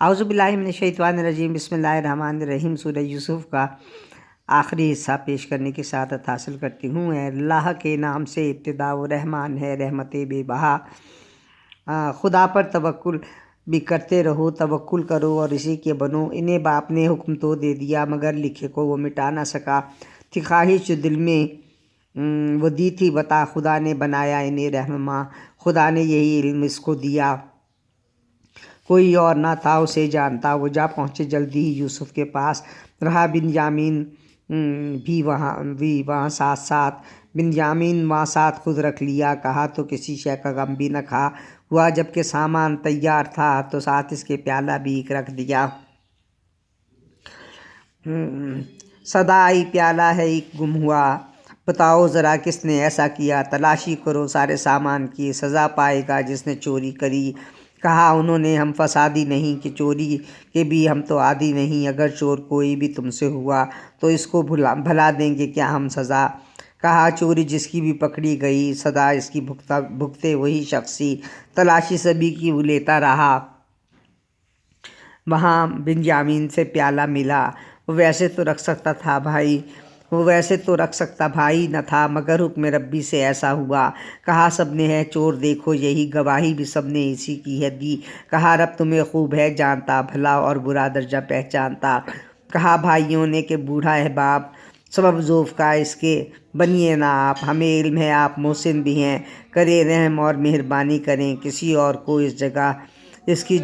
اعوذ باللہ من الشیطان الرجیم، بسم اللہ الرحمن الرحیم۔ سورہ یوسف کا آخری حصہ پیش کرنے کی سعادت حاصل کرتی ہوں۔ اے اللہ کے نام سے ابتدا و رحمان ہے، رحمت بے بہا۔ خدا پر توکل بھی کرتے رہو، توکل کرو اور اسی کے بنو۔ انہیں باپ نے حکم تو دے دیا مگر لکھے کو وہ مٹا نہ سکا، تھی خواہش جو دل میں وہ دی تھی بتا، خدا نے بنایا انہیں رہنما، خدا نے یہی علم اس کو دیا، کوئی اور نہ تھا اسے جانتا۔ وہ جا پہنچے جلدی ہی یوسف کے پاس، رہا بنیامین بھی وہاں ساتھ ساتھ، بنیامین وہاں ساتھ خود رکھ لیا، کہا تو کسی شے کا غم بھی نہ کھا ہوا، جب کہ سامان تیار تھا تو ساتھ اس کے پیالہ بھی ایک رکھ دیا۔ صدا آئی پیالہ ہے ایک گم ہوا، بتاؤ ذرا کس نے ایسا کیا، تلاشی کرو سارے سامان کی، سزا پائے گا جس نے چوری کری۔ کہا انہوں نے ہم فسادی نہیں کہ چوری کے بھی ہم تو عادی نہیں، اگر چور کوئی بھی تم سے ہوا تو اس کو بھلا دیں گے کیا ہم سزا۔ کہا چوری جس کی بھی پکڑی گئی، سزا اس کی بھگتے وہی شخصی، تلاشی سبھی کی وہ لیتا رہا۔ وہاں بنیامین سے پیالہ ملا، وہ ویسے تو رکھ سکتا بھائی نہ تھا، مگر حکم ربی سے ایسا ہوا۔ کہا سب نے ہے چور دیکھو یہی، گواہی بھی سب نے اسی کی ہے دی۔ کہا رب تمہیں خوب ہے جانتا، بھلا اور برا درجہ پہچانتا۔ کہا بھائیوں نے کہ بوڑھا ہے باپ، سبب ذوف کا اس کے بنیے نہ آپ، ہمیں علم ہے آپ محسن بھی ہیں، کرے رحم اور مہربانی کریں، کسی اور کو اس کی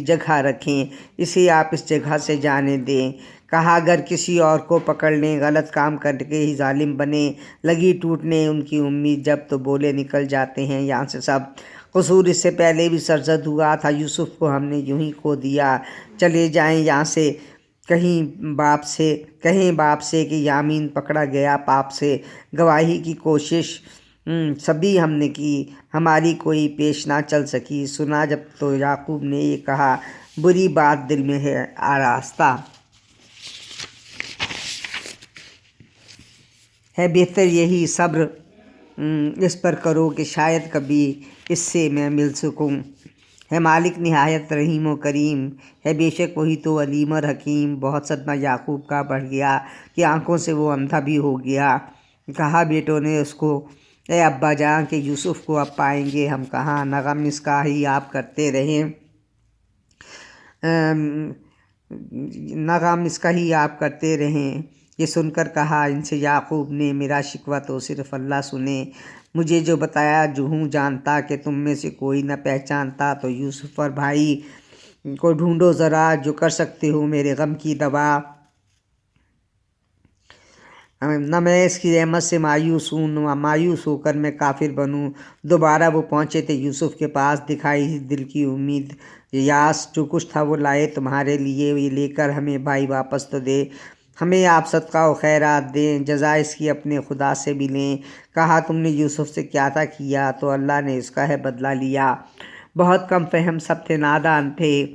جگہ رکھیں، اسے آپ اس جگہ سے جانے دیں۔ کہا اگر کسی اور کو پکڑ لیں، غلط کام کر کے ہی ظالم بنے، لگی ٹوٹنے ان کی امید جب تو بولے نکل جاتے ہیں یہاں سے سب۔ قصور اس سے پہلے بھی سرزد ہوا تھا، یوسف کو ہم نے یوں ہی کھو دیا، چلے جائیں یہاں سے کہیں باپ سے کہ یامین پکڑا گیا پاپ سے، گواہی کی کوشش سبھی ہم نے کی، ہماری کوئی پیش نہ چل سکی۔ سنا جب تو یعقوب نے یہ کہا، بری بات دل میں ہے آراستہ، ہے بہتر یہی صبر اس پر کرو کہ شاید کبھی اس سے میں مل سکوں۔ ہے مالک نہایت رحیم و کریم، ہے بے شک وہی تو علیم اور حکیم۔ بہت صدمہ یعقوب کا بڑھ گیا کہ آنکھوں سے وہ اندھا بھی ہو گیا۔ کہا بیٹوں نے اس کو، اے ابا جاں کہ یوسف کو اب پائیں گے ہم کہاں، نہ غم اس کا ہی آپ کرتے رہیں۔ یہ سن کر کہا ان سے یعقوب نے، میرا شکوہ تو صرف اللہ سنے، مجھے جو بتایا جو ہوں جانتا کہ تم میں سے کوئی نہ پہچانتا، تو یوسف اور بھائی کو ڈھونڈو ذرا، جو کر سکتے ہو میرے غم کی دوا، نہ میں اس کی رحمت سے مایوس ہوں، نہ مایوس ہو کر میں کافر بنوں۔ دوبارہ وہ پہنچے تھے یوسف کے پاس، دکھائی دل کی امید یاس، جو کچھ تھا وہ لائے تمہارے لیے، یہ لے کر ہمیں بھائی واپس تو دے، ہمیں آپ صدقہ و خیرات دیں، جزا اس کی اپنے خدا سے بھی لیں۔ کہا تم نے یوسف سے کیا تھا کیا، تو اللہ نے اس کا ہے بدلہ لیا۔ بہت کم فہم سب تھے، نادان تھے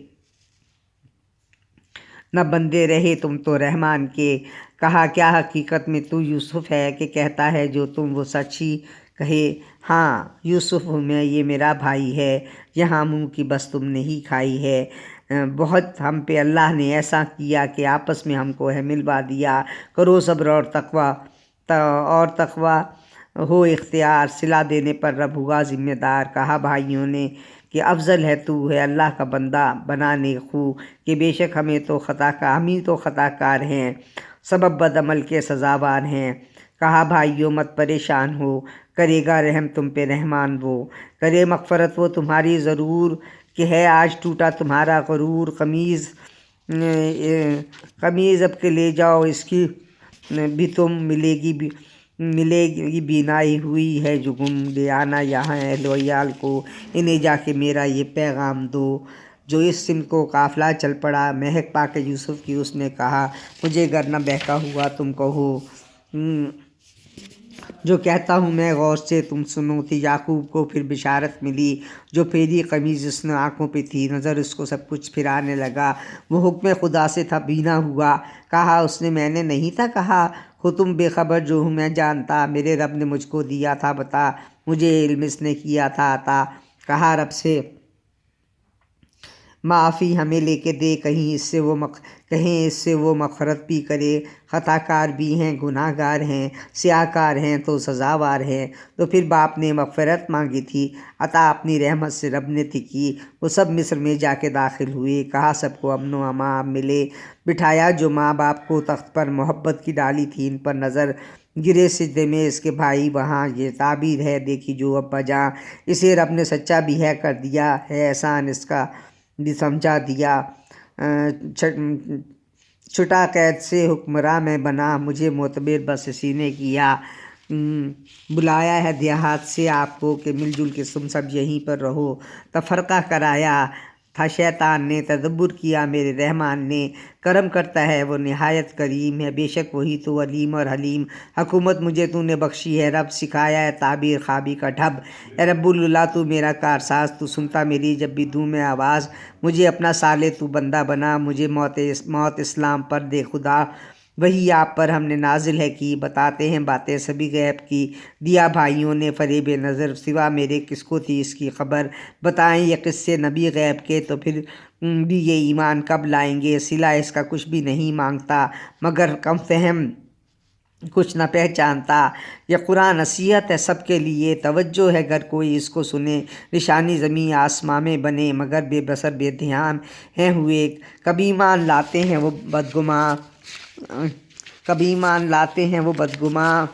نہ بندے رہے تم تو رحمان کے۔ کہا کیا حقیقت میں تو یوسف ہے کہ کہتا ہے جو تم وہ سچ ہی کہے۔ ہاں یوسف ہوں میں، یہ میرا بھائی ہے، یہاں منہ کی بس تم نے ہی کھائی ہے۔ بہت ہم پہ اللہ نے ایسا کیا کہ آپس میں ہم کو ہے ملوا دیا، کرو صبر اور تقویٰ ہو اختیار، صلہ دینے پر رب ہوا ذمہ دار۔ کہا بھائیوں نے کہ افضل ہے تو ہے اللہ کا بندہ بنا نیک خو، کہ بے شک ہم ہی تو خطا کار ہیں، سبب بد عمل کے سزاوار ہیں۔ کہا بھائیوں مت پریشان ہو، کرے گا رحم تم پہ رحمان وہ، کرے مغفرت وہ تمہاری ضرور، کہ ہے آج ٹوٹا تمہارا غرور۔ قمیض اب کے لے جاؤ اس کی بھی تم، ملے گی بینائی ہوئی ہے جو گم، لے آنا یہاں اہل و عیال کو، انہیں جا کے میرا یہ پیغام دو۔ جو اس سمت کو قافلہ چل پڑا، مہک پا کے یوسف کی اس نے کہا، مجھے گر نہ بہکا ہوا تم کہو، جو کہتا ہوں میں غور سے تم سنو۔ تھی یعقوب کو پھر بشارت ملی، جو پھیری قمیض اس نے آنکھوں پہ تھی، نظر اس کو سب کچھ پھرانے لگا، وہ حکم خدا سے تھا بینا ہوا۔ کہا اس نے میں نے نہیں تھا کہا، ہو تم بے خبر جو ہوں میں جانتا، میرے رب نے مجھ کو دیا تھا بتا، مجھے علم اس نے کیا تھا عطا۔ کہا رب سے معافی ہمیں لے کے دے، کہیں اس سے وہ مغفرت بھی کرے۔ خطا کار بھی ہیں، گناہ گار ہیں، سیاہ کار ہیں تو سزاوار ہیں۔ تو پھر باپ نے مغفرت مانگی تھی، عطا اپنی رحمت سے رب نے تھی کی۔ وہ سب مصر میں جا کے داخل ہوئے، کہا سب کو امن و امان ملے۔ بٹھایا جو ماں باپ کو تخت پر، محبت کی ڈالی تھی ان پر نظر، گرے سجدے میں اس کے بھائی وہاں۔ یہ تعبیر ہے دیکھی جو ابا جاں، اسے رب نے سچا بھی ہے کر دیا ہے احسان اس کا بھی سمجھا دیا۔ چھٹا قید سے حکمراں میں بنا، مجھے معتبر بس اسی نے کیا۔ بلایا ہے دیہات سے آپ کو کہ مل جل کے تم سب یہیں پر رہو۔ تفرقہ کرایا تھا شیطان نے، تدبر کیا میرے رحمان نے۔ کرم کرتا ہے وہ نہایت کریم ہے، بے شک وہی تو علیم اور حلیم۔ حکومت مجھے تو نے بخشی ہے رب، سکھایا ہے تعبیر خوابی کا ڈھب۔ اے رب اللہ تو میرا کارساز، تو سنتا میری جب بھی دوں میں آواز۔ مجھے اپنا صالح تو بندہ بنا، مجھے موت اسلام پر دے خدا۔ وہی آپ پر ہم نے نازل ہے کی، بتاتے ہیں باتیں سبھی غیب کی۔ دیا بھائیوں نے فریب نظر، سوا میرے کس کو تھی اس کی خبر۔ بتائیں یہ قصے نبی غیب کے، تو پھر بھی یہ ایمان کب لائیں گے۔ صلہ اس کا کچھ بھی نہیں مانگتا، مگر کم فہم کچھ نہ پہچانتا۔ یہ قرآن نصیحت ہے سب کے لیے، توجہ ہے گر کوئی اس کو سنے۔ نشانی زمین آسماں میں بنے، مگر بے بصر بے دھیان ہیں ہوئے۔ کبھی ایمان لاتے ہیں وہ بدگماں،